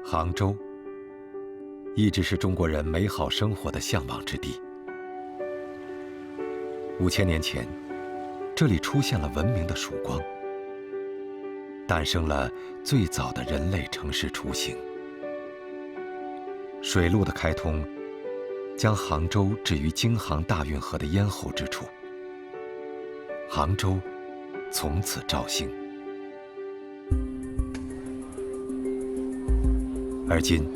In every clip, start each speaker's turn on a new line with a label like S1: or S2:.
S1: 杭州一直是中国人美好生活的向往之地。5000年前，这里出现了文明的曙光，诞生了最早的人类城市雏形。水路的开通，将杭州置于京杭大运河的咽喉之处，杭州从此兆兴。而今，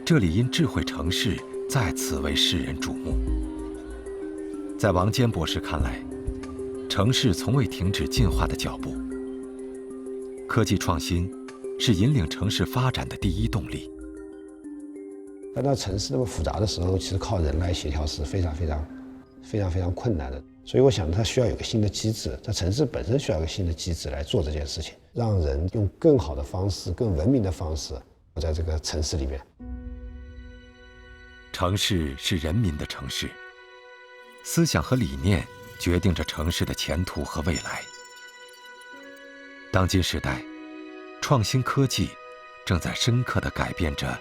S1: 这里因智慧城市再次为世人瞩目。在王坚博士看来，城市从未停止进化的脚步。科技创新是引领城市发展的第一动力。
S2: 那城市那么复杂的时候，其实靠人来协调是非常困难的。所以我想，它需要有个新的机制，在城市本身需要一个新的机制来做这件事情，让人用更好的方式、更文明的方式，在这个城市里面。
S1: 城市是人民的城市，思想和理念决定着城市的前途和未来。当今时代，创新科技正在深刻地改变着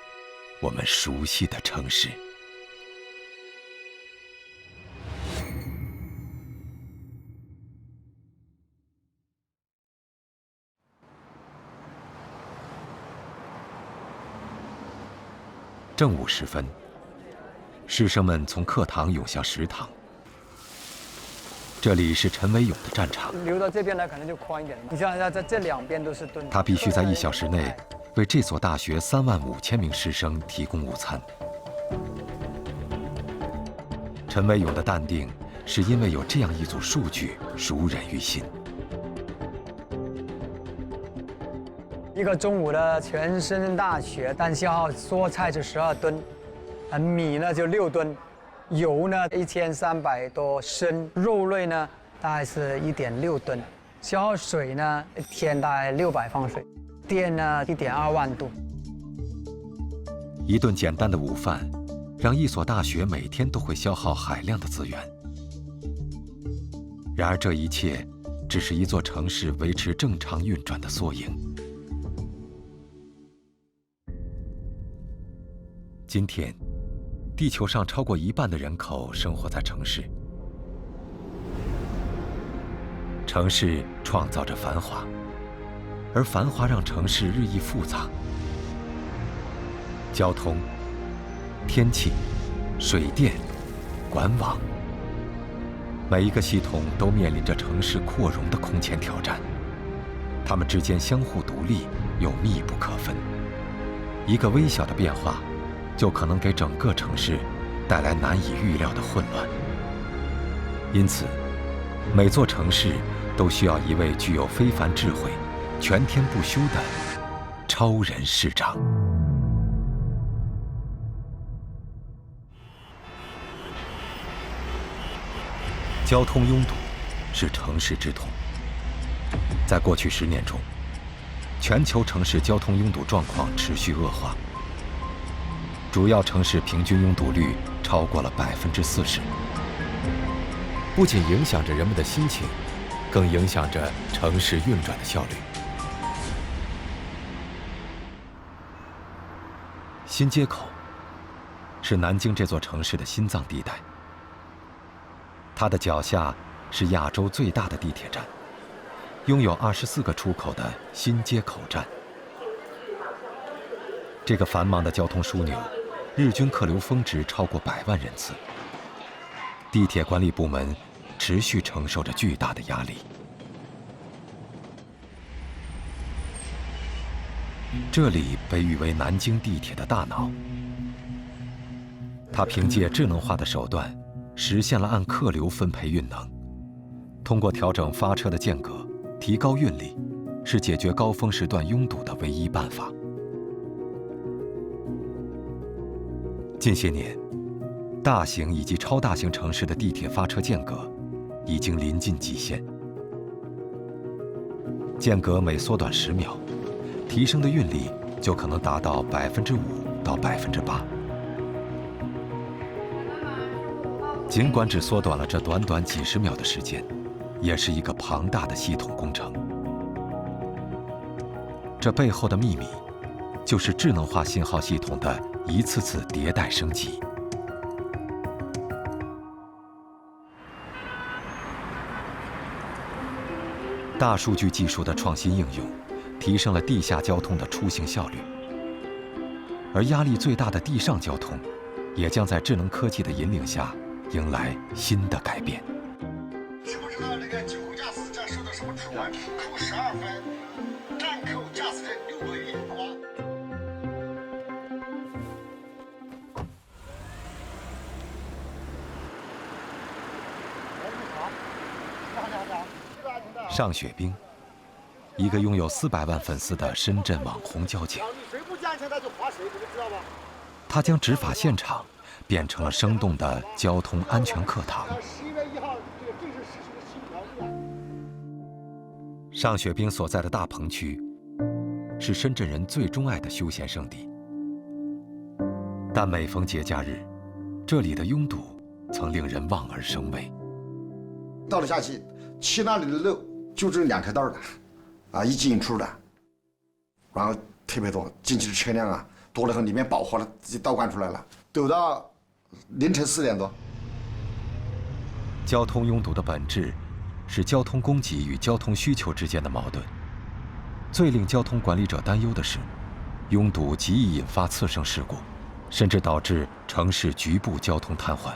S1: 我们熟悉的城市。正午时分，师生们从课堂涌向食堂。这里是陈维勇的战场，
S3: 留到这边来可能就宽一点了。你想想，在这两边都是墩。
S1: 他必须在1小时内为这所大学35000名师生提供午餐。陈维勇的淡定，是因为有这样一组数据熟稔于心。
S3: 一个中午的全身大学，单消耗蔬菜是12吨，米呢就6吨，油呢1300多升，肉类呢大概是1.6吨，消耗水呢1天大概600方水，电呢1.2万度。
S1: 一顿简单的午饭，让一所大学每天都会消耗海量的资源。然而这一切，只是一座城市维持正常运转的缩影。今天，地球上超过1半的人口生活在城市。城市创造着繁华，而繁华让城市日益复杂。交通、天气、水电、管网，每一个系统都面临着城市扩容的空前挑战。它们之间相互独立又密不可分，一个微小的变化，就可能给整个城市带来难以预料的混乱。因此，每座城市都需要一位具有非凡智慧、全天不休的超人市长。交通拥堵是城市之痛。在过去10年中，全球城市交通拥堵状况持续恶化。主要城市平均拥堵率超过了40%，不仅影响着人们的心情，更影响着城市运转的效率。新街口是南京这座城市的心脏地带，它的脚下是亚洲最大的地铁站，拥有24个出口的新街口站。这个繁忙的交通枢纽，日均客流峰值超过100万人次。地铁管理部门持续承受着巨大的压力。这里被誉为南京地铁的大脑，它凭借智能化的手段，实现了按客流分配运能。通过调整发车的间隔，提高运力，是解决高峰时段拥堵的唯一办法。近些年，大型以及超大型城市的地铁发车间隔已经临近极限，间隔每缩短10秒，提升的运力就可能达到5%到8%。尽管只缩短了这短短几十秒的时间，也是一个庞大的系统工程。这背后的秘密，就是智能化信号系统的一次次迭代升级。大数据技术的创新应用，提升了地下交通的出行效率，而压力最大的地上交通，也将在智能科技的引领下迎来新的改变。
S4: 知不知道那个酒后驾驶这受到什么处罚？扣12分，暂扣驾驶证6个月，好吧？
S1: 尚雪冰，一个拥有400万粉丝的深圳网红交警，他将执法现场变成了生动的交通安全课堂。
S4: 11月1号这个正式实施的新条例。
S1: 尚雪冰所在的大棚区，是深圳人最钟爱的休闲胜地。但每逢节假日，这里的拥堵曾令人望而生畏。
S4: 到了夏季，去那里的路就这2条道的，一进一出的，然后特别多，进去的车辆啊多了后，里面饱和了，自己倒灌出来了，堵到凌晨4点多。
S1: 交通拥堵的本质是交通供给与交通需求之间的矛盾。最令交通管理者担忧的是，拥堵极易引发次生事故，甚至导致城市局部交通瘫痪。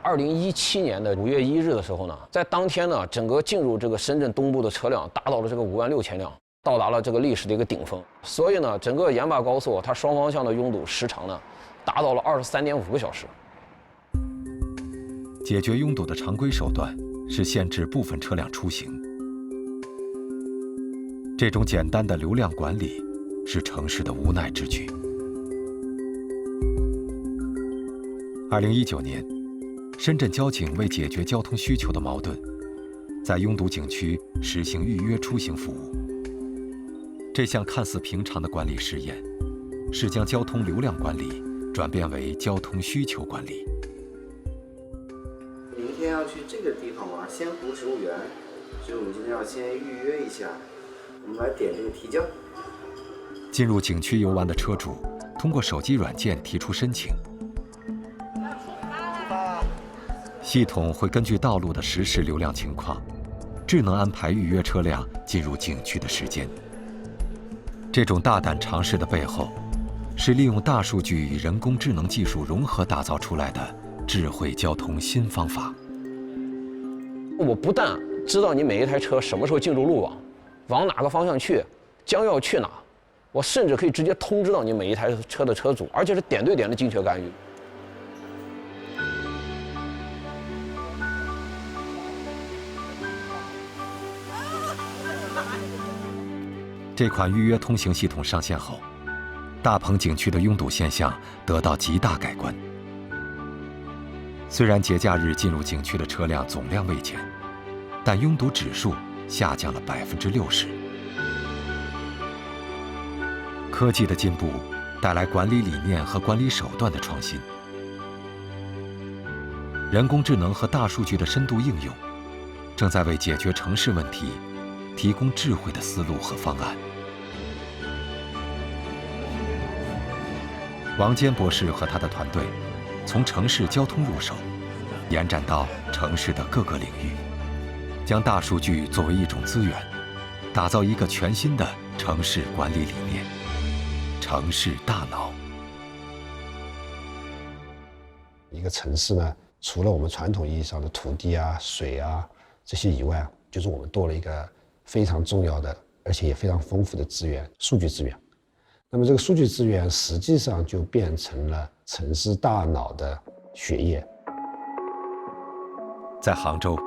S5: 2017年的5月1日的时候呢，在当天呢，整个进入这个深圳东部的车辆达到了这个56000辆，到达了这个历史的一个顶峰。所以呢，整个盐巴高速它双方向的拥堵时长呢，达到了23.5个小时。
S1: 解决拥堵的常规手段是限制部分车辆出行。这种简单的流量管理是城市的无奈之举。2019年，深圳交警为解决交通需求的矛盾，在拥堵景区实行预约出行服务。这项看似平常的管理试验，是将交通流量管理转变为交通需求管理。
S6: 明天要去这个地方玩，仙湖植物园，所以我们今天要先预约一下。我们来点这个提交。
S1: 进入景区游玩的车主，通过手机软件提出申请。系统会根据道路的实时流量情况，智能安排预约车辆进入景区的时间。这种大胆尝试的背后，是利用大数据与人工智能技术融合打造出来的智慧交通新方法。
S5: 我不但知道你每一台车什么时候进入路网，往哪个方向去，将要去哪，我甚至可以直接通知到你每一台车的车主，而且是点对点的精确干预。
S1: 这款预约通行系统上线后，大鹏景区的拥堵现象得到极大改观。虽然节假日进入景区的车辆总量未减，但拥堵指数下降了60%。科技的进步带来管理理念和管理手段的创新，人工智能和大数据的深度应用，正在为解决城市问题提供智慧的思路和方案。王坚博士和他的团队从城市交通入手，延展到城市的各个领域，将大数据作为一种资源，打造一个全新的城市管理理念——城市大脑。
S2: 一个城市呢，除了我们传统意义上的土地啊、水啊这些以外，就是我们多了一个非常重要的，而且也非常丰富的资源——数据资源。那么这个数据资源实际上就变成了城市大脑的血液。
S1: 在杭州，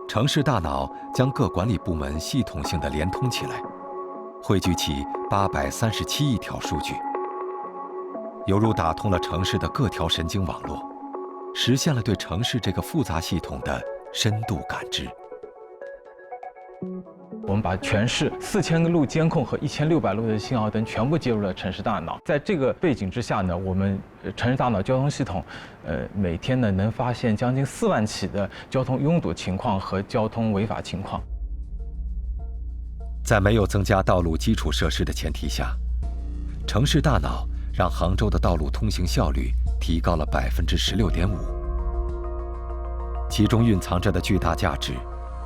S1: 城市大脑将各管理部门系统性的连通起来，汇聚起837亿条数据，犹如打通了城市的各条神经网络，实现了对城市这个复杂系统的深度感知。
S7: 我们把全市4000个路监控和1600路的信号灯全部接入了城市大脑。在这个背景之下呢，我们城市大脑交通系统，每天呢能发现将近4万起的交通拥堵情况和交通违法情况。
S1: 在没有增加道路基础设施的前提下，城市大脑让杭州的道路通行效率提高了16.5%，其中蕴藏着的巨大价值，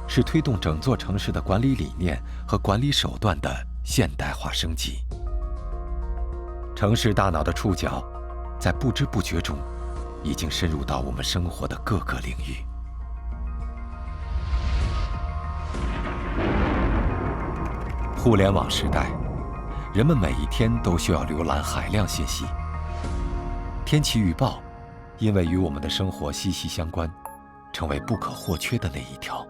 S1: 是推动整座城市的管理理念和管理手段的现代化升级。城市大脑的触角，在不知不觉中，已经深入到我们生活的各个领域。互联网时代，人们每一天都需要浏览海量信息。天气预报，因为与我们的生活息息相关，成为不可或缺的那一条。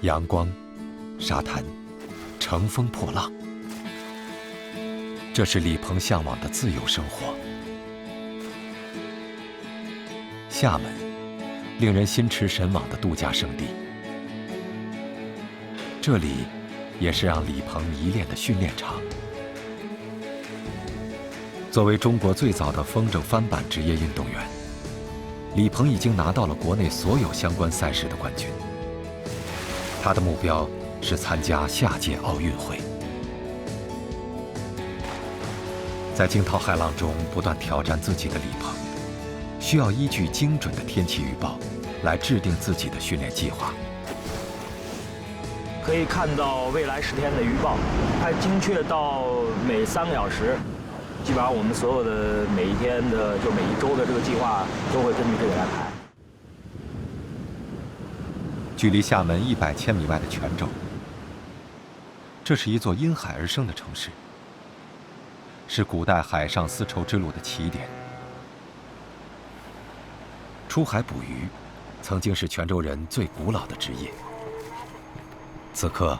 S1: 阳光、沙滩、乘风破浪，这是李鹏向往的自由生活。厦门，令人心驰神往的度假胜地。这里，也是让李鹏迷恋的训练场。作为中国最早的风筝翻板职业运动员，李鹏已经拿到了国内所有相关赛事的冠军。他的目标是参加下届奥运会。在惊涛骇浪中不断挑战自己的李鹏，需要依据精准的天气预报来制定自己的训练计划。
S8: 可以看到未来10天的预报，它精确到每3个小时。基本上我们所有的每一天的，就每一周的这个计划都会根据这个来排。
S1: 距离厦门100千米外的泉州，这是一座因海而生的城市，是古代海上丝绸之路的起点。出海捕鱼，曾经是泉州人最古老的职业。此刻，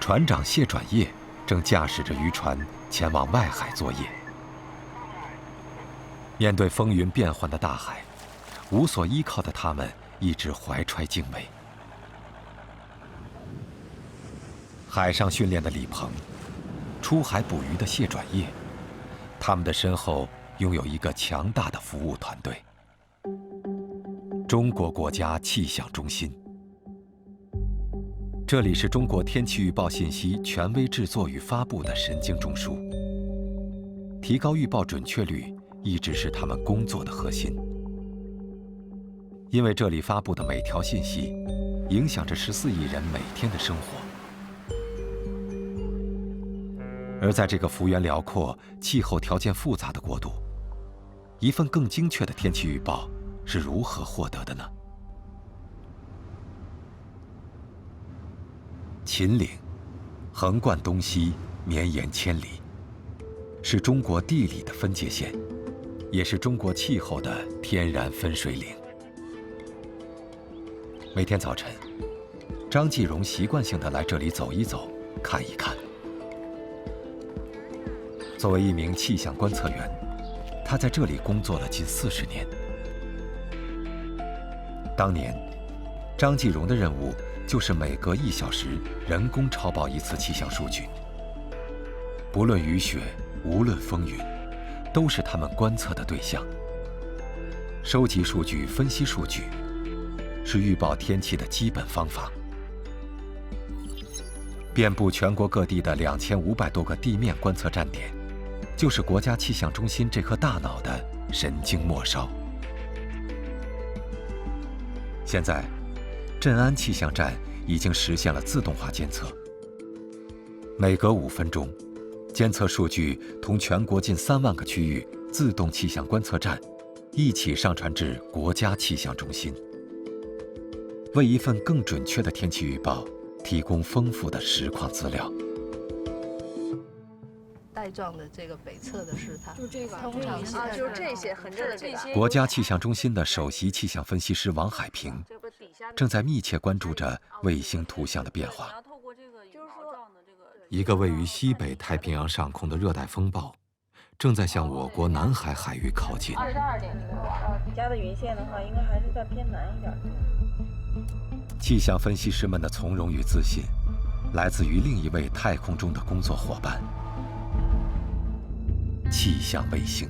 S1: 船长谢转业正驾驶着渔船前往外海作业。面对风云变幻的大海，无所依靠的他们一直怀揣敬畏。海上训练的李鹏，出海捕鱼的谢转业，他们的身后拥有一个强大的服务团队——中国国家气象中心。这里是中国天气预报信息权威制作与发布的神经中枢，提高预报准确率一直是他们工作的核心。因为这里发布的每条信息，影响着14亿人每天的生活。而在这个幅员辽阔、气候条件复杂的国度，一份更精确的天气预报是如何获得的呢？秦岭，横贯东西，绵延千里，是中国地理的分界线，也是中国气候的天然分水岭。每天早晨，张继荣习惯性地来这里走一走，看一看。作为一名气象观测员，他在这里工作了近40年。当年，张继荣的任务就是每隔1小时人工超报一次气象数据。不论雨雪，无论风云，都是他们观测的对象。收集数据、分析数据，是预报天气的基本方法。遍布全国各地的2500多个地面观测站点，就是国家气象中心这颗大脑的神经末梢。现在，镇安气象站已经实现了自动化监测，每隔5分钟，监测数据同全国近3万个区域自动气象观测站一起上传至国家气象中心，为一份更准确的天气预报提供丰富的实况资料。
S9: 带状的这个北侧的是它，
S10: 就这个，
S9: 通常是
S10: 就是这些横着的这个。
S1: 国家气象中心的首席气象分析师王海平正在密切关注着卫星图像的变化。一个位于西北太平洋上空的热带风暴，正在向我国南海海域靠近。
S10: 底下的云线的话，应该还是再偏南一点。
S1: 气象分析师们的从容与自信，来自于另一位太空中的工作伙伴——气象卫星。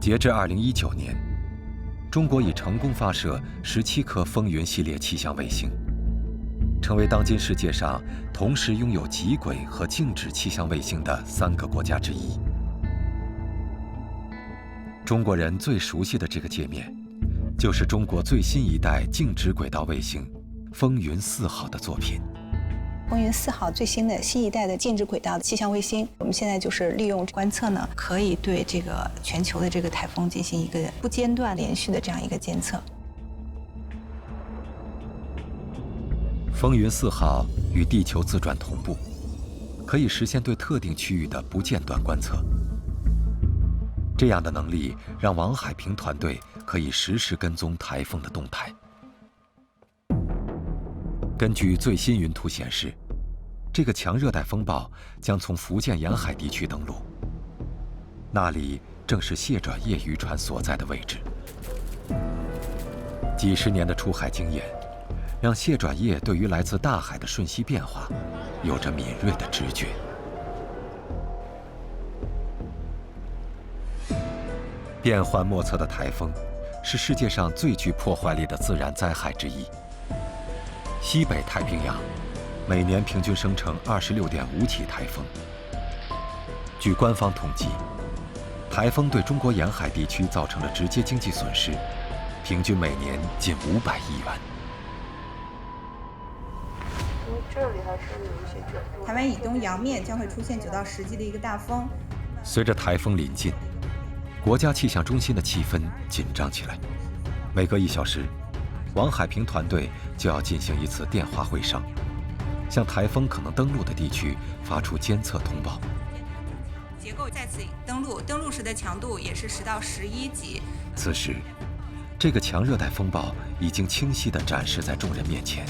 S1: 截至2019年，中国已成功发射17颗风云系列气象卫星，成为当今世界上同时拥有极轨和静止气象卫星的3个国家之一。中国人最熟悉的这个界面，就是中国最新一代静止轨道卫星风云4号的作品。
S11: 风云4号最新的新一代的静止轨道的气象卫星，我们现在就是利用观测呢，可以对这个全球的这个台风进行一个不间断连续的这样一个监测。
S1: 风云4号与地球自转同步，可以实现对特定区域的不间断观测。这样的能力让王海平团队可以实时跟踪台风的动态。根据最新云图显示，这个强热带风暴将从福建沿海地区登陆，那里正是谢转业渔船所在的位置。几十年的出海经验，让谢转业对于来自大海的瞬息变化有着敏锐的直觉。变幻莫测的台风是世界上最具破坏力的自然灾害之一。西北太平洋每年平均生成26.5起台风。据官方统计，台风对中国沿海地区造成的直接经济损失，平均每年近500亿元。
S9: 因为这里还是有一些卷度。
S11: 台湾以东洋面将会出现9到10级的一个大风。
S1: 随着台风临近，国家气象中心的气氛紧张起来。每隔1小时，王海平团队就要进行一次电话会商，向台风可能登陆的地区发出监测通报。
S11: 结构再次登陆时的强度也是10到11级。
S1: 此时，这个强热带风暴已经清晰地展示在众人面前。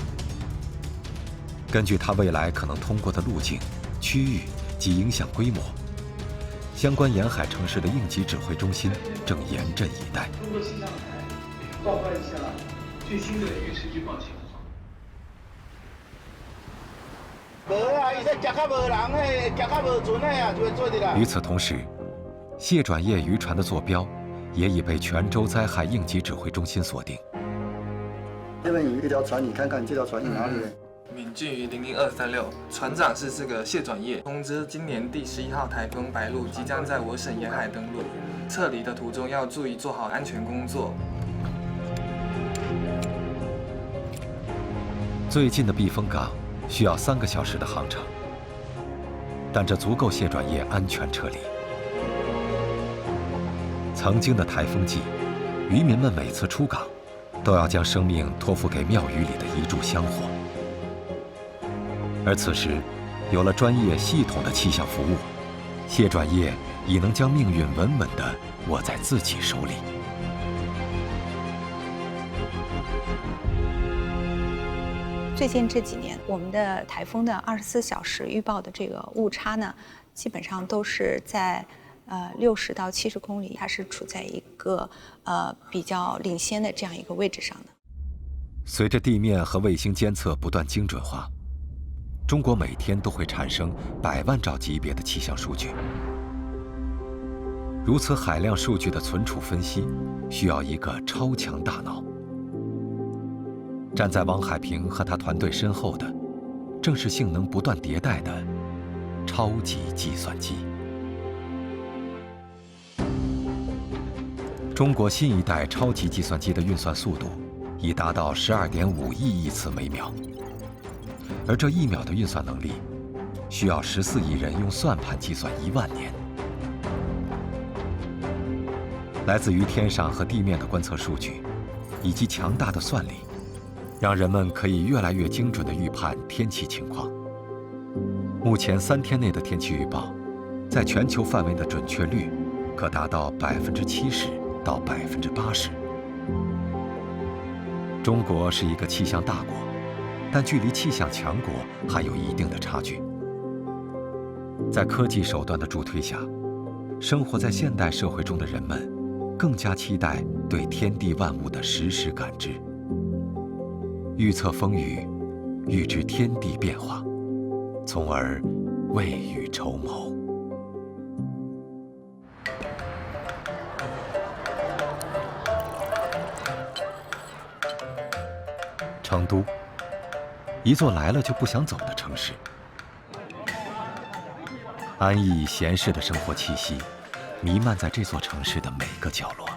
S1: 根据它未来可能通过的路径、区域及影响规模，相关沿海城市的应急指挥中心正严阵以待。
S12: 中国气象台报告一下最新的预测预报情况。
S1: 与此同时，谢转业渔船的坐标也已被泉州灾害应急指挥中心锁定。
S13: 这边有一条船，你看看这条船是哪里的？
S14: 闽距于00236，船长是这个谢转业，通知今年第11号台风白鹭即将在我省沿海登陆，撤离的途中要注意做好安全工作。
S1: 最近的避风港需要3个小时的航程，但这足够谢转业安全撤离。曾经的台风季，渔民们每次出港，都要将生命托付给庙宇里的一炷香火。而此时，有了专业系统的气象服务，谢转业已能将命运稳稳地握在自己手里。
S11: 最近这几年，我们的台风的24小时预报的这个误差呢，基本上都是在60到70公里，它是处在一个比较领先的这样一个位置上的。
S1: 随着地面和卫星监测不断精准化，中国每天都会产生100万兆级别的气象数据。如此海量数据的存储分析，需要一个超强大脑。站在王海平和他团队身后的，正是性能不断迭代的超级计算机。中国新一代超级计算机的运算速度已达到12.5亿亿次每秒，而这1秒的运算能力，需要14亿人用算盘计算1万年。来自于天上和地面的观测数据，以及强大的算力，让人们可以越来越精准地预判天气情况。目前3天内的天气预报，在全球范围的准确率可达到70%到80%。中国是一个气象大国，但距离气象强国还有一定的差距。在科技手段的助推下，生活在现代社会中的人们更加期待对天地万物的实时感知，预测风雨，预知天地变化，从而未雨绸缪。都，一座来了就不想走的城市。安逸闲适的生活气息弥漫在这座城市的每个角落。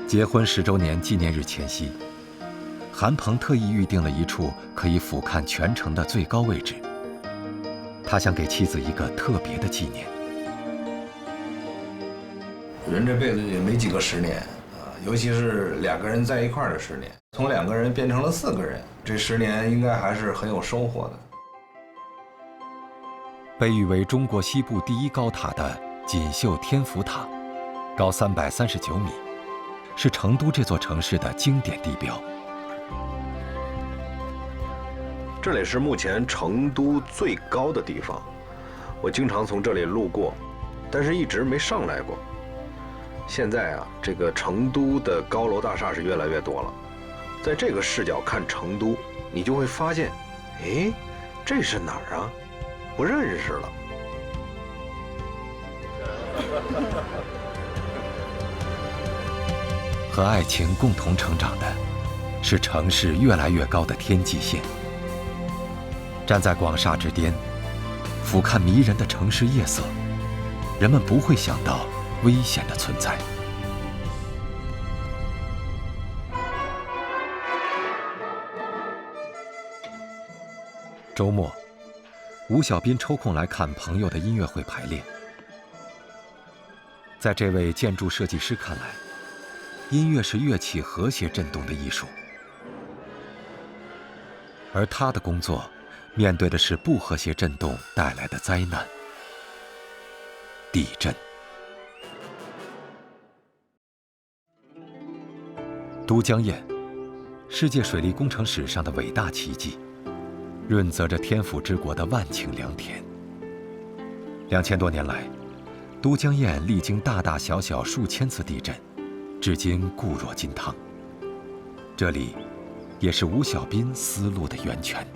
S1: 结婚10周年纪念日前夕，韩鹏特意预定了一处可以俯瞰全城的最高位置。他想给妻子一个特别的纪念。
S15: 人这辈子也没几个10年啊，尤其是2个人在一块儿的10年，从2个人变成了4个人，这10年应该还是很有收获的。
S1: 被誉为中国西部第1高塔的锦绣天福塔，高339米，是成都这座城市的经典地标。
S16: 这里是目前成都最高的地方，我经常从这里路过，但是一直没上来过。现在啊，这个成都的高楼大厦是越来越多了，在这个视角看成都，你就会发现，哎，这是哪儿啊？不认识了。
S1: 和爱情共同成长的，是城市越来越高的天际线。站在广厦之巅，俯瞰迷人的城市夜色，人们不会想到危险的存在。周末，吴小斌抽空来看朋友的音乐会排练。在这位建筑设计师看来，音乐是乐器和谐振动的艺术，而他的工作面对的是不和谐振动带来的灾难——地震。都江堰，世界水利工程史上的伟大奇迹，润泽着天府之国的万顷良田。2000多年来，都江堰历经大大小小数千次地震，至今固若金汤。这里也是吴小斌思路的源泉。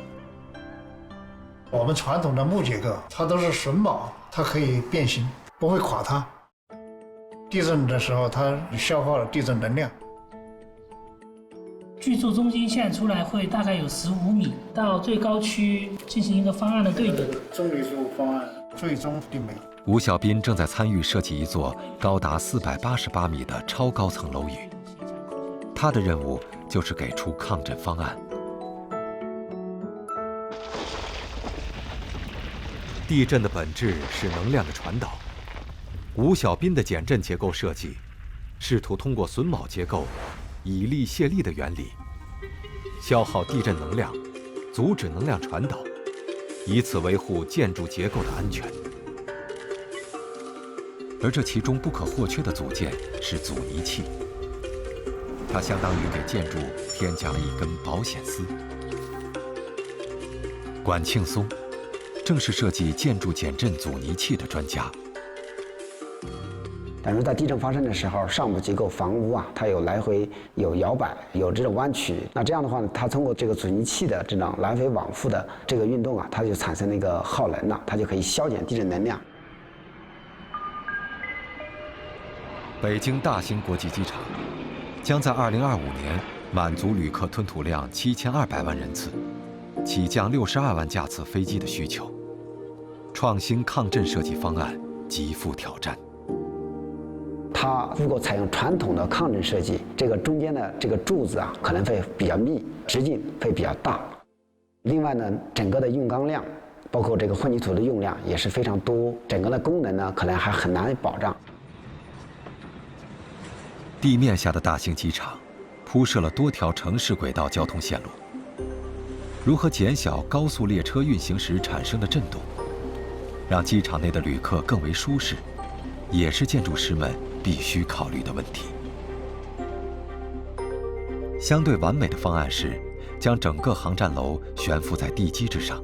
S17: 我们传统的木结构，它都是榫卯，它可以变形，不会垮塌。地震的时候，它消耗了地震能量。
S18: 巨柱中心线出来会大概有15米，到最高区进行一个方案的对比。
S17: 中立柱方案最终定位。
S1: 吴小斌正在参与设计一座高达488米的超高层楼宇，他的任务就是给出抗震方案。地震的本质是能量的传导，吴小斌的减震结构设计，试图通过榫卯结构以力卸力的原理，消耗地震能量，阻止能量传导，以此维护建筑结构的安全。而这其中不可或缺的组件是阻尼器，它相当于给建筑添加了一根保险丝。管庆松正是设计建筑减震阻尼器的专家。
S19: 但是在地震发生的时候，上部结构房屋啊，它有来回、有摇摆、有这种弯曲。那这样的话呢，它通过这个阻尼器的这种来回往复的这个运动啊，它就产生了一个耗能了，它就可以消减地震能量。
S1: 北京大兴国际机场将在2025年满足旅客吞吐量7200万人次、起降62万架次飞机的需求。创新抗震设计方案极富挑战。
S19: 它如果采用传统的抗震设计，这个中间的这个柱子啊，可能会比较密，直径会比较大。另外呢，整个的用钢量，包括这个混凝土的用量也是非常多，整个的功能呢，可能还很难保障。
S1: 地面下的大兴机场铺设了多条城市轨道交通线路。如何减小高速列车运行时产生的震动，让机场内的旅客更为舒适，也是建筑师们必须考虑的问题。相对完美的方案是将整个航站楼悬浮在地基之上。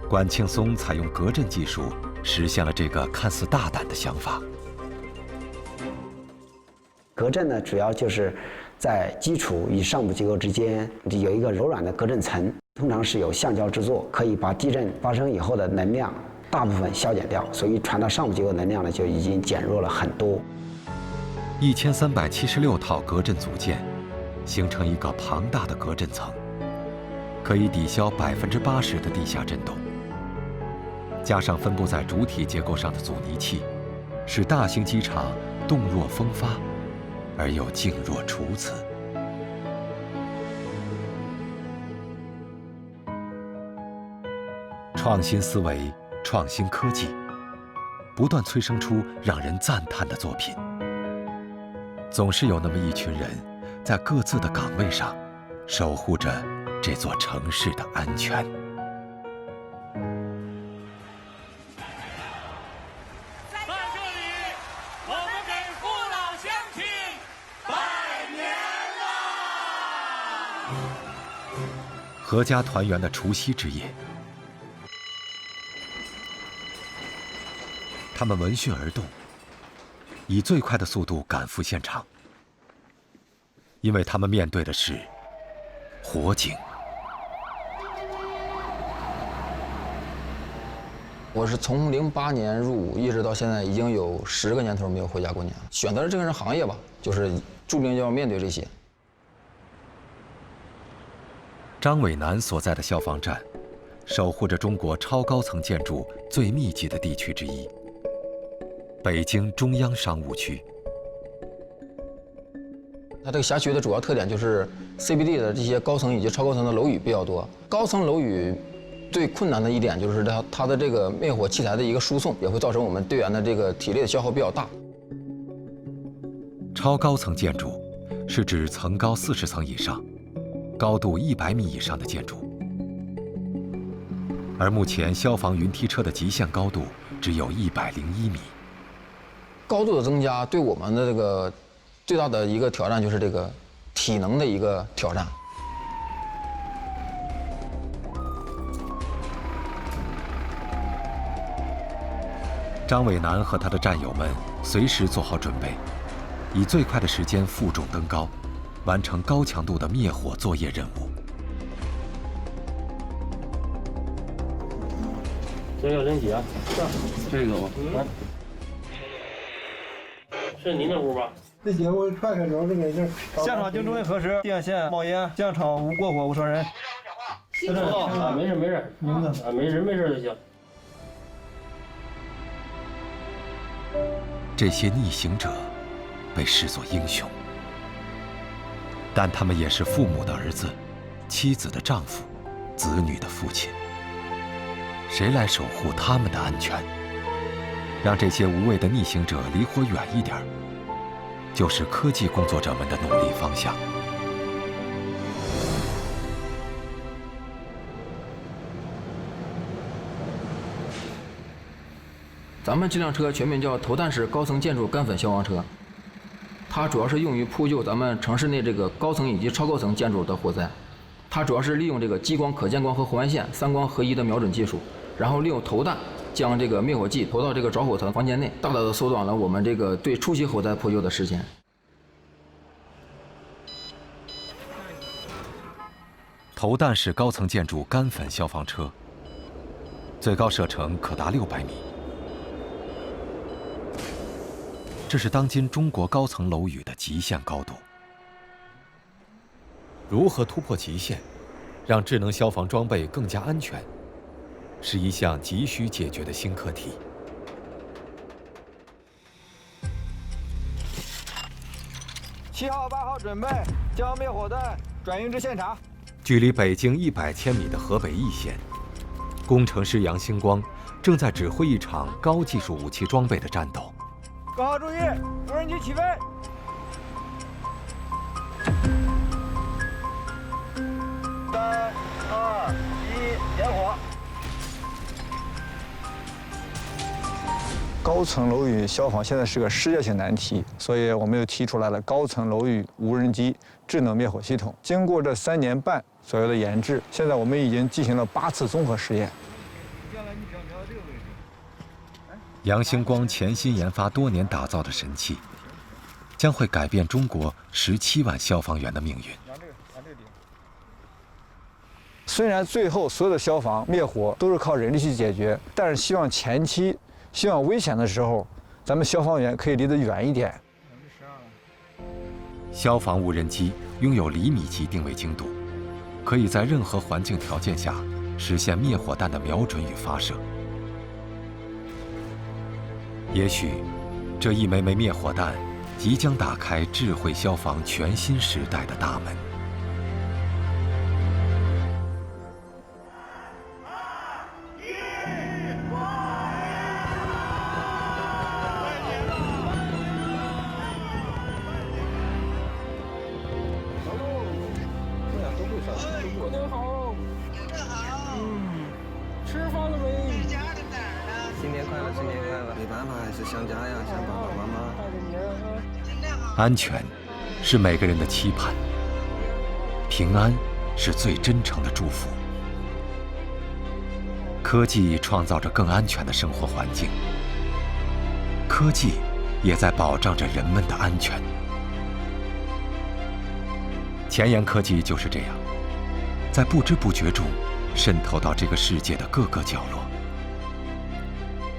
S1: 管庆松采用隔震技术，实现了这个看似大胆的想法。
S19: 隔震呢，主要就是在基础与上部结构之间有一个柔软的隔震层，通常是由橡胶制作，可以把地震发生以后的能量大部分消减掉，所以传到上部结构能量呢就已经减弱了很多。
S1: 1376套隔震组件，形成一个庞大的隔震层，可以抵消80%的地下震动。加上分布在主体结构上的阻尼器，使大型机场动若风发，而又静若处子。创新思维、创新科技，不断催生出让人赞叹的作品。总是有那么一群人，在各自的岗位上，守护着这座城市的安全。
S20: 在这里，我们给父老乡亲拜年啦！
S1: 阖家团圆的除夕之夜，他们闻讯而动，以最快的速度赶赴现场，因为他们面对的是火警。
S21: 我是从08年入伍，一直到现在已经有10个年头没有回家过年。选择了这个行业吧，就是注定要面对这些。
S1: 张伟南所在的消防站，守护着中国超高层建筑最密集的地区之一——北京中央商务区。
S21: 它这个辖区的主要特点就是 CBD 的这些高层以及超高层的楼宇比较多。高层楼宇最困难的一点就是它的这个灭火器材的一个输送，也会造成我们队员的这个体力的消耗比较大。
S1: 超高层建筑是指层高40层以上、高度100米以上的建筑，而目前消防云梯车的极限高度只有101米。
S21: 高度的增加对我们的这个最大的一个挑战就是这个体能的一个挑战。
S1: 张伟南和他的战友们随时做好准备，以最快的时间负重登高，完成高强度的灭火作业任务。
S22: 这要人血，这个吗？是您的屋吧？
S23: 这几个我踹开之后，这个是现场经中位核实，电线冒烟，现场无过火无伤人。
S22: 知道啊，没事没事，
S23: 名字
S22: 啊，没事就行。
S1: 这些逆行者被视作英雄，但他们也是父母的儿子、妻子的丈夫、子女的父亲。谁来守护他们的安全，让这些无谓的逆行者离火远一点，就是科技工作者们的努力方向。
S21: 咱们这辆车全名叫投弹式高层建筑干粉消防车，它主要是用于扑救咱们城市内这个高层以及超高层建筑的火灾。它主要是利用这个激光、可见光和红外线3光合一的瞄准技术，然后利用投弹将这个灭火剂投到这个着火层房间内，大大的缩短了我们这个对初期火灾扑救的时间。
S1: 投弹式高层建筑干粉消防车，最高射程可达600米。这是当今中国高层楼宇的极限高度。如何突破极限，让智能消防装备更加安全，是一项急需解决的新课题。
S23: 7号、8号准备，将灭火弹转运至现场。
S1: 距离北京100千米的河北易县，工程师杨星光正在指挥一场高技术武器装备的战斗。
S23: 各号注意，无人机起飞。3、2、1，点火。高层楼宇消防现在是个世界性难题，所以我们又提出来了高层楼宇无人机智能灭火系统。经过这3年半左右的研制，现在我们已经进行了8次综合试验。
S1: 杨星光潜心研发多年打造的神器，将会改变中国17万消防员的命运。
S23: 虽然最后所有的消防灭火都是靠人力去解决，但是希望前期希望危险的时候，咱们消防员可以离得远一点。
S1: 消防无人机拥有厘米级定位精度，可以在任何环境条件下实现灭火弹的瞄准与发射。也许，这一枚枚灭火弹即将打开智慧消防全新时代的大门。安全是每个人的期盼，平安是最真诚的祝福。科技创造着更安全的生活环境，科技也在保障着人们的安全。前沿科技就是这样，在不知不觉中渗透到这个世界的各个角落，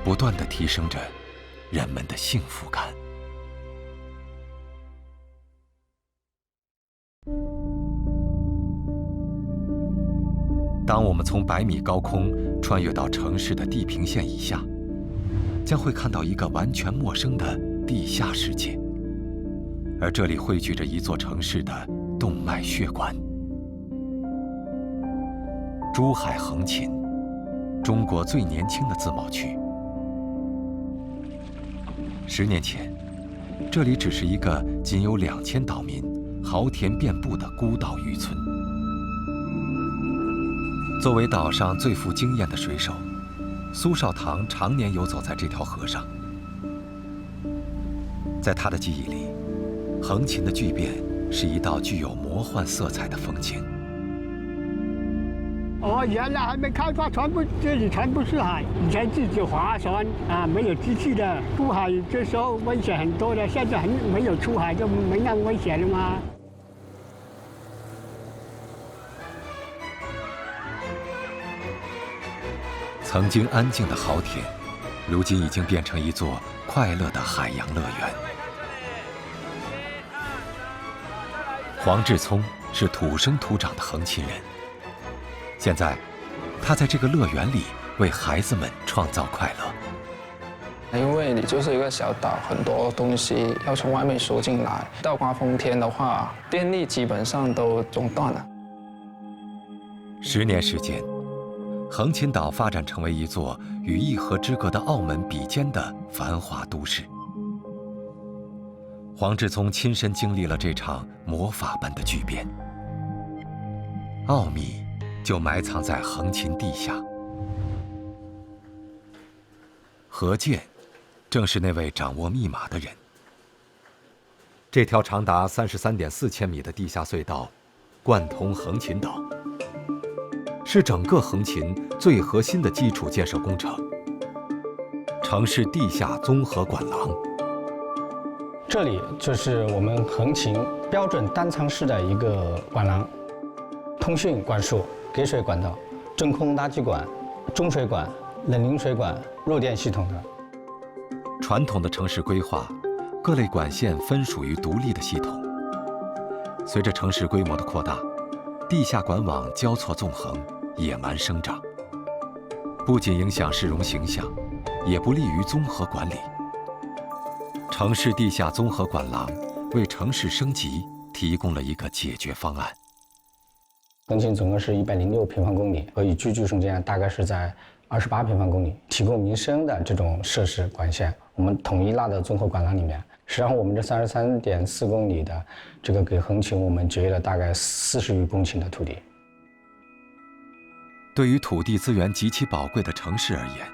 S1: 不断地提升着人们的幸福感。当我们从100米高空穿越到城市的地平线以下，将会看到一个完全陌生的地下世界，而这里汇聚着一座城市的动脉血管。珠海横琴，中国最年轻的自贸区。10年前，这里只是一个仅有2000岛民、豪田遍布的孤岛渔村。作为岛上最富经验的水手，苏绍堂常年游走在这条河上。在他的记忆里，横琴的巨变是一道具有魔幻色彩的风景。
S3: 原来还没开发，这里全部是海，以前自己划船啊，没有机器的。出海这时候危险很多的，现在没有出海就没那么危险了吗？
S1: 曾经安静的豪田，如今已经变成一座快乐的海洋乐园。黄志聪是土生土长的横琴人，现在他在这个乐园里为孩子们创造快乐。
S4: 因为你就是一个小岛，很多东西要从外面输进来。到刮风天的话，电力基本上都中断了。
S1: 10年时间，横琴岛发展成为一座与一河之隔的澳门比肩的繁华都市。黄志聪亲身经历了这场魔法般的巨变，奥秘就埋藏在横琴地下。何健正是那位掌握密码的人。这条长达33.4千米的地下隧道，贯通横琴岛，是整个横琴最核心的基础建设工程——城市地下综合管廊。
S6: 这里就是我们横琴标准单舱式的一个管廊，通讯管束、给水管道、真空垃圾管、中水管、冷凝水管、漏电系统的。
S1: 传统的城市规划，各类管线分属于独立的系统。随着城市规模的扩大，地下管网交错纵横，野蛮生长，不仅影响市容形象，也不利于综合管理。城市地下综合管廊为城市升级提供了一个解决方案。
S6: 横琴总共是106平方公里，可以居住空间大概是在28平方公里，提供民生的这种设施管线，我们统一纳到综合管廊里面。实际上，我们这33.4公里的这个给横琴，我们节约了大概40余公顷的土地。
S1: 对于土地资源极其宝贵的城市而言，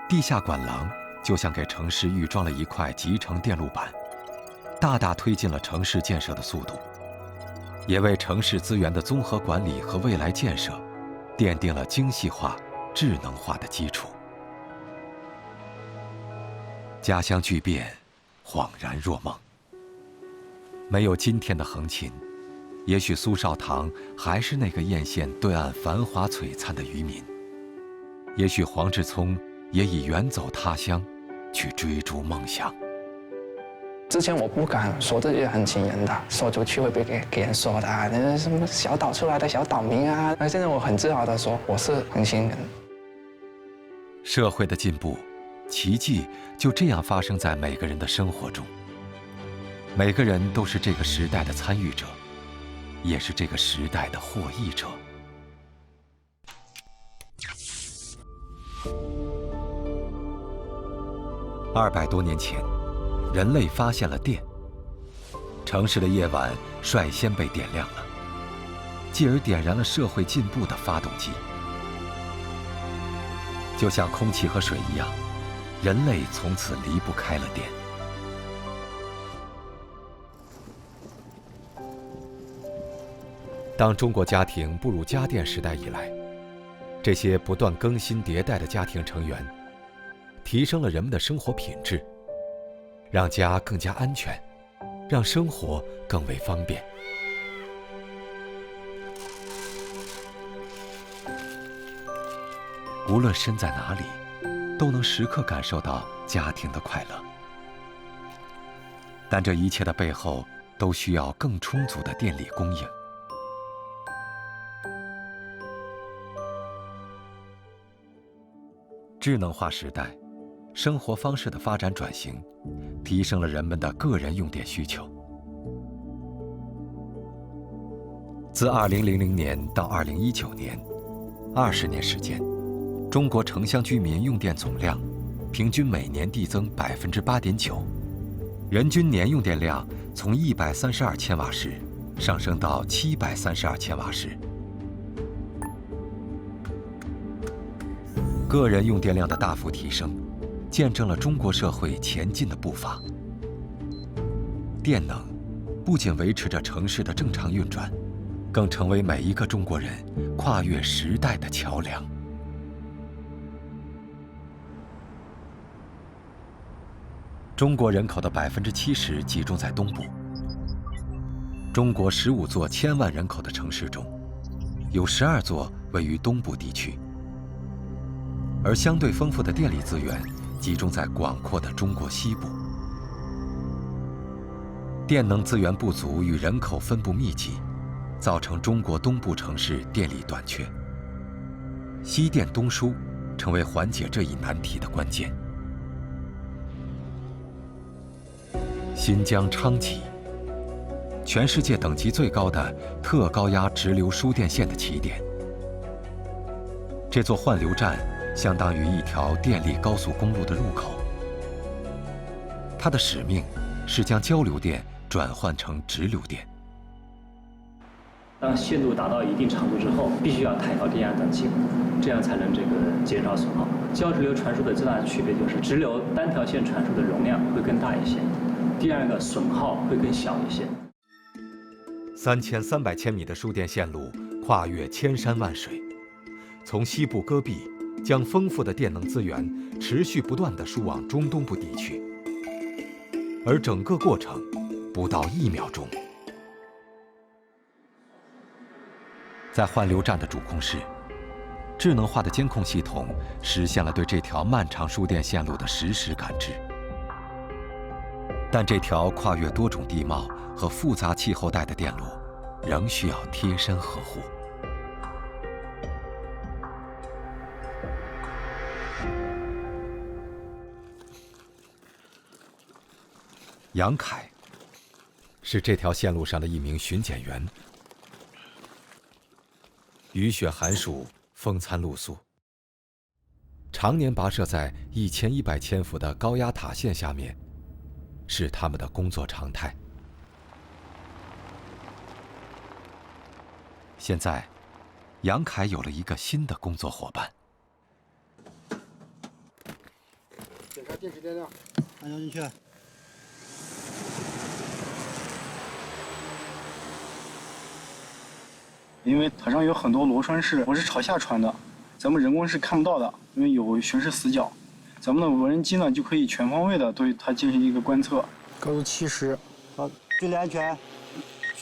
S1: 地下管廊就像给城市预装了一块集成电路板，大大推进了城市建设的速度，也为城市资源的综合管理和未来建设奠定了精细化、智能化的基础。家乡巨变，恍然若梦。没有今天的横琴，也许苏绍堂还是那个艳羡对岸繁华璀璨的渔民，也许黄志聪也已远走他乡，去追逐梦想。
S4: 之前我不敢说自己很亲人的，说出去会被给人说的啊，那什么小岛出来的小岛民啊。那现在我很自豪的说，我是恒星人。
S1: 社会的进步，奇迹就这样发生在每个人的生活中。每个人都是这个时代的参与者，也是这个时代的获益者。200多年前，人类发现了电，城市的夜晚率先被点亮了，继而点燃了社会进步的发动机。就像空气和水一样，人类从此离不开了电。当中国家庭步入家电时代以来，这些不断更新迭代的家庭成员，提升了人们的生活品质，让家更加安全，让生活更为方便。无论身在哪里，都能时刻感受到家庭的快乐。但这一切的背后，都需要更充足的电力供应。智能化时代，生活方式的发展转型，提升了人们的个人用电需求。自2000年到2019年，20年时间，中国城乡居民用电总量平均每年递增8.9%，人均年用电量从132千瓦时上升到732千瓦时。个人用电量的大幅提升，见证了中国社会前进的步伐。电能不仅维持着城市的正常运转，更成为每一个中国人跨越时代的桥梁。中国人口的70%集中在东部。中国15座1000万人口的城市中，有12座位于东部地区。而相对丰富的电力资源集中在广阔的中国西部。电能资源不足与人口分布密集，造成中国东部城市电力短缺。西电东输成为缓解这一难题的关键。新疆昌吉，全世界等级最高的特高压直流输电线的起点。这座换流站相当于一条电力高速公路的入口，它的使命是将交流电转换成直流电。
S2: 当线路达到一定长度之后，必须要抬高电压等级，这样才能减少损耗。交直流传输的最大的区别就是，直流单条线传输的容量会更大一些，第二个损耗会更小一些。
S1: 3300千米的输电线路跨越千山万水，从西部戈壁将丰富的电能资源持续不断地输往中东部地区，而整个过程不到1秒钟。在换流站的主控室，智能化的监控系统实现了对这条漫长输电线路的实时感知。但这条跨越多种地貌和复杂气候带的电路，仍需要贴身呵护。杨凯是这条线路上的一名巡检员。雨雪寒暑，风餐露宿，常年跋涉在1100千伏的高压塔线下面，是他们的工作常态。现在，杨凯有了一个新的工作伙伴。
S13: 检查电池电量，安装进去。
S5: 因为塔上有很多螺栓是我是朝下穿的，咱们人工是看不到的，因为有悬式死角。咱们的无人机呢就可以全方位的对它进行一个观测。
S13: 高度70，好，距离安全，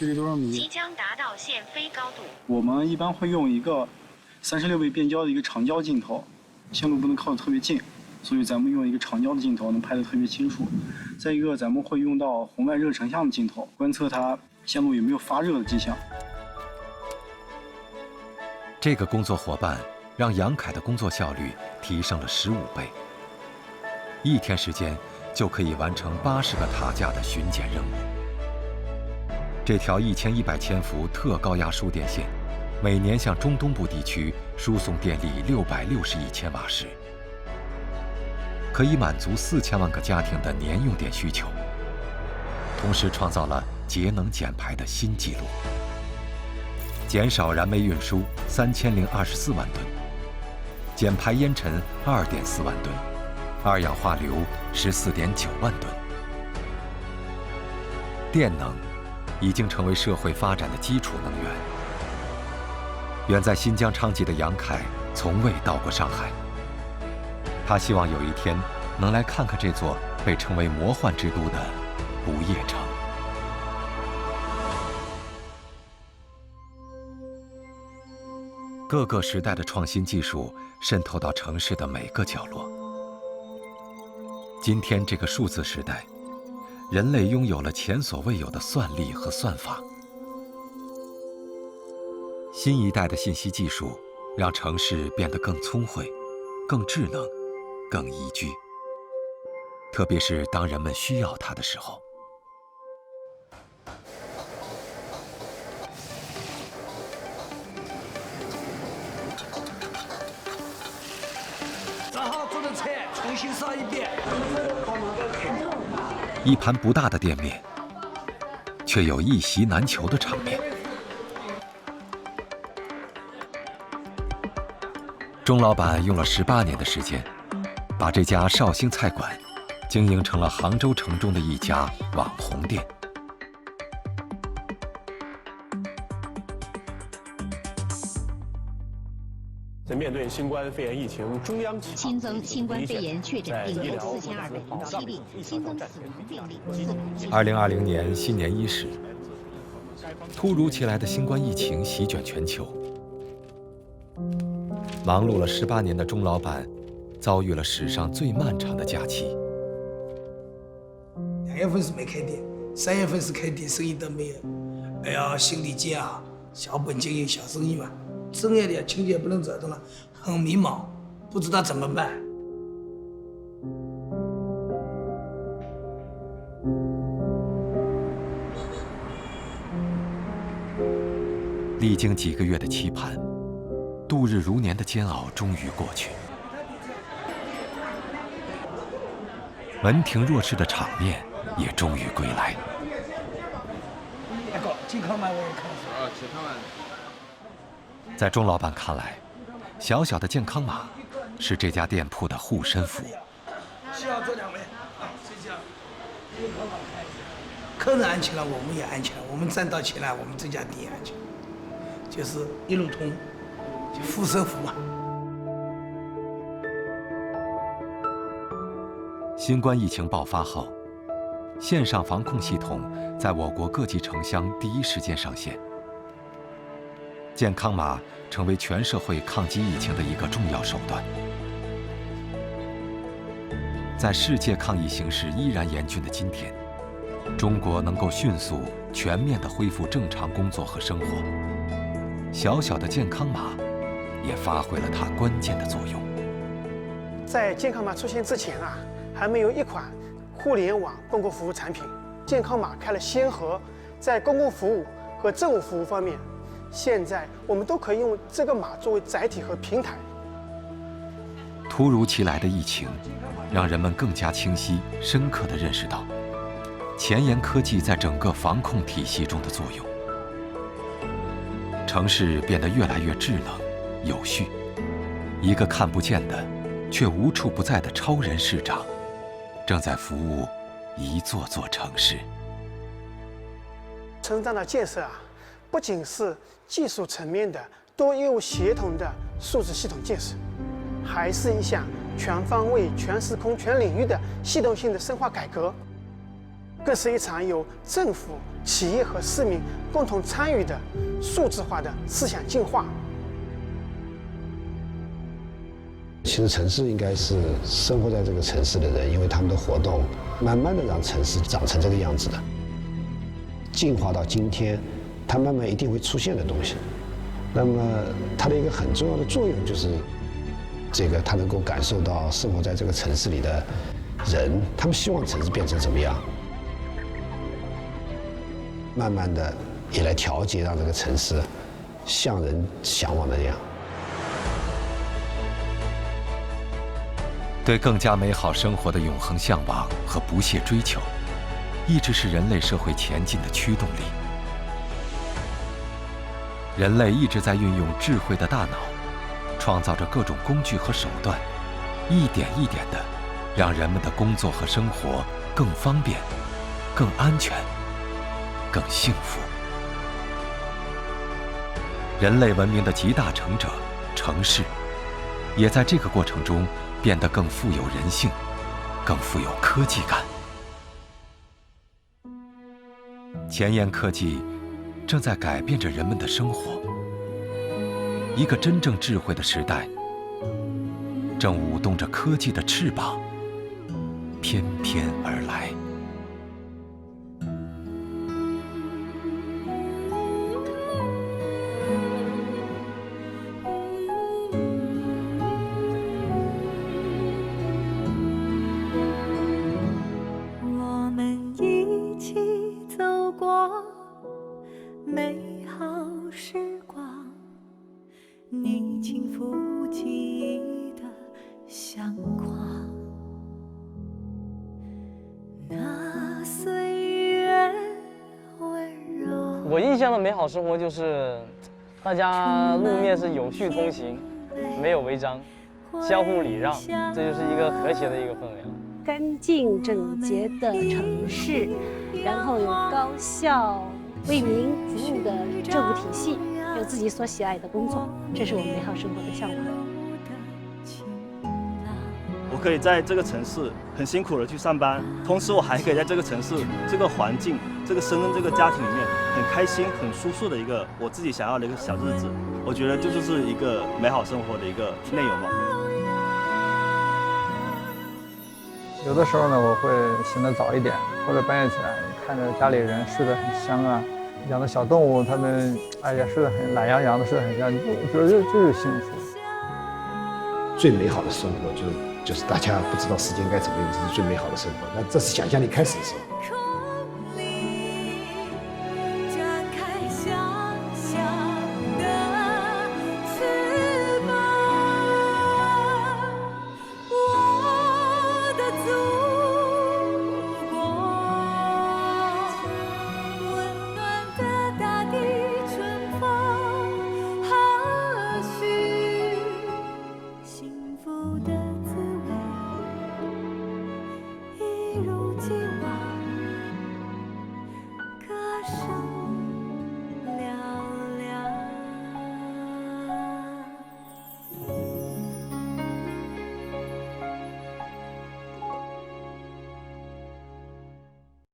S5: 距离多少米？
S7: 即将达到限飞高度。
S5: 我们一般会用一个36倍变焦的一个长焦镜头，线路不能靠得特别近，所以咱们用一个长焦的镜头能拍得特别清楚。再一个，咱们会用到红外热成像的镜头，观测它线路有没有发热的迹象。
S1: 这个工作伙伴让杨凯的工作效率提升了15倍，1天时间就可以完成80个塔架的巡检任务。这条1100千伏特高压输电线，每年向中东部地区输送电力660亿千瓦时，可以满足4000万个家庭的年用电需求，同时创造了节能减排的新纪录，减少燃煤运输3024万吨，减排烟尘2.4万吨，2氧化硫14.9万吨。电能已经成为社会发展的基础能源。远在新疆昌吉的杨凯从未到过上海，他希望有一天能来看看这座被称为魔幻之都的不夜城。各个时代的创新技术渗透到城市的每个角落。今天这个数字时代，人类拥有了前所未有的算力和算法。新一代的信息技术让城市变得更聪慧、更智能、更宜居，特别是当人们需要它的时候。
S20: 正好做的菜重新烧一遍。
S1: 一盘不大的店面，却有一席难求的场面。钟老板用了18年的时间，把这家绍兴菜馆经营成了杭州城中的一家网红店。
S8: 在面对新冠肺炎疫情，中央
S7: 新增新冠肺炎确诊病例4207例，新增死亡病例
S1: 2020年新年伊始，突如其来的新冠疫情席卷全球。忙碌了18年的钟老板，遭遇了史上最漫长的假期。
S10: 2月份是没开店，3月份是开店，生意都没有。哎呀，心里煎熬，小本经营小生意嘛，深夜里亲戚也不能走动了，很迷茫，不知道怎么办。
S1: 历经几个月的期盼，度日如年的煎熬终于过去，门庭若市的场面也终于归来。
S10: 健康码我也看了。
S14: 健康码。
S1: 在钟老板看来，小小的健康码是这家店铺的护身符。
S10: 需要这2位啊，睡觉。健康码开一下。客人安全了，我们也安全了，我们站到起来，我们这家店也安全，就是一路通。护身符嘛。
S1: 新冠疫情爆发后，线上防控系统在我国各级城乡第一时间上线。健康码成为全社会抗击疫情的一个重要手段。在世界抗疫形势依然严峻的今天，中国能够迅速、全面地恢复正常工作和生活，小小的健康码也发挥了它关键的作用。
S24: 在健康码出现之前啊，还没有一款互联网公共服务产品。健康码开了先河，在公共服务和政务服务方面，现在我们都可以用这个码作为载体和平台。
S1: 突如其来的疫情，让人们更加清晰、深刻地认识到前沿科技在整个防控体系中的作用。城市变得越来越智能、有序，一个看不见的却无处不在的超人市长，正在服务一座座城市。
S24: 城站的建设啊，不仅是技术层面的多业务协同的数字系统建设，还是一项全方位、全时空、全领域的系统性的深化改革。更是一场由政府、企业和市民共同参与的数字化的思想进化。
S9: 其实城市应该是生活在这个城市的人，因为他们的活动，慢慢的让城市长成这个样子的，进化到今天，它慢慢一定会出现的东西。那么它的一个很重要的作用就是，这个它能够感受到生活在这个城市里的人，他们希望城市变成什么样，慢慢的也来调节，让这个城市像人向往的那样。
S1: 对更加美好生活的永恒向往和不懈追求，一直是人类社会前进的驱动力。人类一直在运用智慧的大脑，创造着各种工具和手段，一点一点地让人们的工作和生活更方便、更安全、更幸福。人类文明的集大成者——城市，也在这个过程中变得更富有人性，更富有科技感。前沿科技正在改变着人们的生活，一个真正智慧的时代正舞动着科技的翅膀，翩翩而来。
S11: 我印象的美好生活就是，大家路面是有序通行，没有违章，相互礼让，这就是一个和谐的一个氛围了。
S12: 干净整洁的城市，然后有高效为民服务的政府体系，有自己所喜爱的工作，这是我们美好生活的向往。
S15: 我可以在这个城市很辛苦的去上班，同时我还可以在这个城市、这个环境、这个深圳这个家庭里面很开心、很舒适的一个我自己想要的一个小日子。我觉得这就是一个美好生活的一个内容吧。
S23: 有的时候呢，我会醒得早一点，或者半夜起来，看着家里人睡得很香啊，养的小动物它们也睡得很懒洋洋的，睡得很香，我觉得这就是幸福。
S9: 最美好的生活就是大家不知道时间该怎么用，这是最美好的生活。那这是想象力开始的时候。